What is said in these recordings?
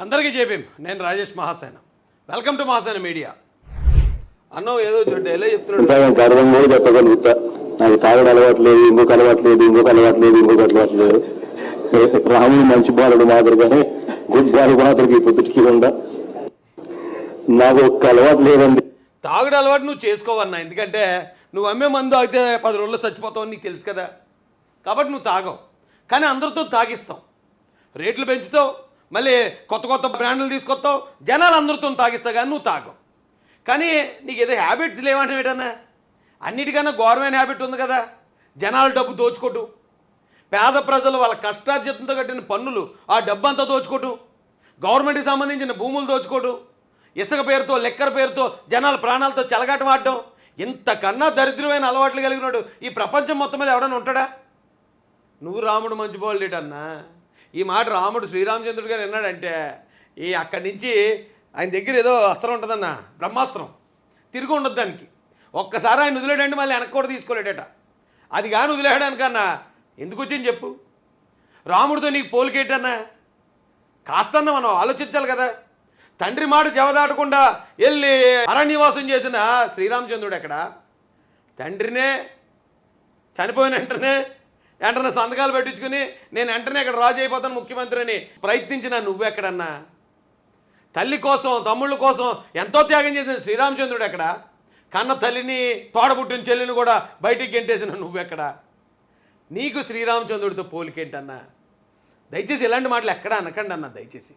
అందరికీ జేబీఎం. నేను Rajesh Mahasena. Welcome to Mahasena media. అన్నో ఏదో డైలీ చెప్తున్నాడు. గర్వం కూడా చెప్పగలుగుతా. నాకు తాగడం అలవాట్లేదు, ఇంకొక అలవాట్లేదు, రాముడు మంచి బాలుడు మాదిరిగానే గుడ్ బాల్ మాదిరిగా పొద్దుటికి ఉండా నాకు ఒక్క అలవాటు లేదండి. తాగుడు అలవాటు నువ్వు చేసుకోవన్నా, ఎందుకంటే నువ్వు అమ్మే మందు అయితే 10 రోజుల్లో చచ్చిపోతావు నీకు తెలుసు కదా. కాబట్టి నువ్వు తాగవు, కానీ అందరితో తాగిస్తావు, రేట్లు పెంచుతావు, మళ్ళీ కొత్త కొత్త బ్రాండ్లు తీసుకొస్తావు, జనాలు అందరితో తాగిస్తావు, కానీ నువ్వు తాగవు. కానీ నీకు ఏదో హ్యాబిట్స్ లేవంటే ఏంటన్నా, అన్నిటికన్నా ఘోరమైన హ్యాబిట్ ఉంది కదా, జనాల డబ్బు దోచుకోటు, పేద ప్రజలు వాళ్ళ కష్టార్జితంతో కట్టిన పన్నులు ఆ డబ్బు అంతా దోచుకోటు, గవర్నమెంట్కి సంబంధించిన భూములు దోచుకోటు, ఇసుక పేరుతో లెక్కర పేరుతో జనాల ప్రాణాలతో చెలగాట వాడడం, ఇంతకన్నా దరిద్రమైన అలవాట్లు కలిగినాడు ఈ ప్రపంచం మొత్తం మీద ఎవడన్నా ఉంటాడా? నువ్వు రాముడు మంచి బాలుడేటన్నా. ఈ మాట రాముడు శ్రీరామచంద్రుడు గారు విన్నాడంటే అక్కడి నుంచి ఆయన దగ్గర ఏదో అస్త్రం ఉంటుందన్న, బ్రహ్మాస్త్రం, తిరిగి ఉండదు దానికి. ఒక్కసారి ఆయన వదిలేడంటే మళ్ళీ వెనక్కి కూడా తీసుకోలేడట. అది కానీ వదిలేయడానికన్నా ఎందుకు వచ్చింది చెప్పు? రాముడితో నీకు పోలికేటన్నా? కాస్తన్నా మనం ఆలోచించాలి కదా. తండ్రి మాట జవదాటకుండా వెళ్ళి అరణ్యవాసం చేసిన శ్రీరామచంద్రుడు ఎక్కడ? తండ్రినే చనిపోయిన వెంటనే సంతకాలు పెట్టించుకుని నేను వెంటనే ఇక్కడ రాజు అయిపోతాను ముఖ్యమంత్రి అని ప్రయత్నించిన నువ్వెక్కడన్నా? తల్లి కోసం తమ్ముళ్ళ కోసం ఎంతో త్యాగం చేసిన శ్రీరామచంద్రుడు ఎక్కడ? కన్న తల్లిని తోడబుట్టిన చెల్లిని కూడా బయటికి గెంటేసిన నువ్వెక్కడ? నీకు శ్రీరామచంద్రుడితో పోలికేంటన్నా? దయచేసి ఇలాంటి మాటలు ఎక్కడ అనకండి అన్న దయచేసి.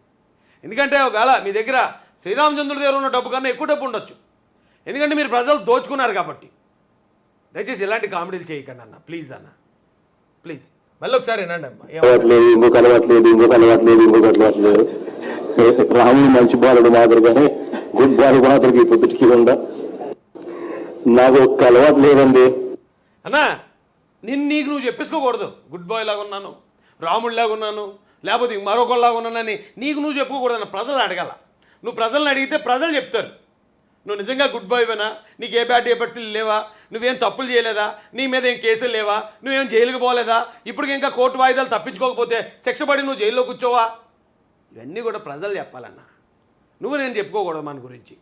ఎందుకంటే ఒకవేళ మీ దగ్గర శ్రీరామచంద్రుడి దగ్గర ఉన్న డబ్బు కన్నా ఎక్కువ డబ్బు ఉండొచ్చు, ఎందుకంటే మీరు ప్రజలు దోచుకున్నారు కాబట్టి. దయచేసి ఇలాంటి కామెడీలు చేయకండి అన్న, ప్లీజ్ అన్న, ప్లీజ్. మళ్ళీ ఒకసారి వినండి అమ్మా. ఇంకొక అలవాట్లేదు, రాముడు మంచి బాలుడు మాదిరిగానే గుడ్ బాల్ మాదిరిగా పొద్దుటికి ఉండా నాకు ఒక్క అలవాటు లేదండి అన్నా. నీకు నువ్వు చెప్పేసుకోకూడదు గుడ్ బాయ్ లాగా ఉన్నాను, రాముడిలాగా ఉన్నాను, లేకపోతే మరొకళ్ళలాగా ఉన్నానని నీకు నువ్వు చెప్పుకోకూడదు అన్న. ప్రజలు అడగాల. నువ్వు ప్రజలను అడిగితే ప్రజలు చెప్తారు నువ్వు నిజంగా గుడ్ బాయ్వేనా, నీకు ఏ బ్యాడ్ హ్యాబిట్స్ లేవా, నువ్వేం తప్పులు చేయలేదా, నీ మీద ఏం కేసులు లేవా, నువ్వేం జైలుకి పోలేదా, ఇప్పుడు ఇంకా కోర్టు వాయిదాలు తప్పించుకోకపోతే శిక్ష పడి నువ్వు జైల్లో కూర్చోవా, ఇవన్నీ కూడా ప్రజలు చెప్పాలన్నా. నువ్వు నేను చెప్పుకోకూడదు మన గురించి.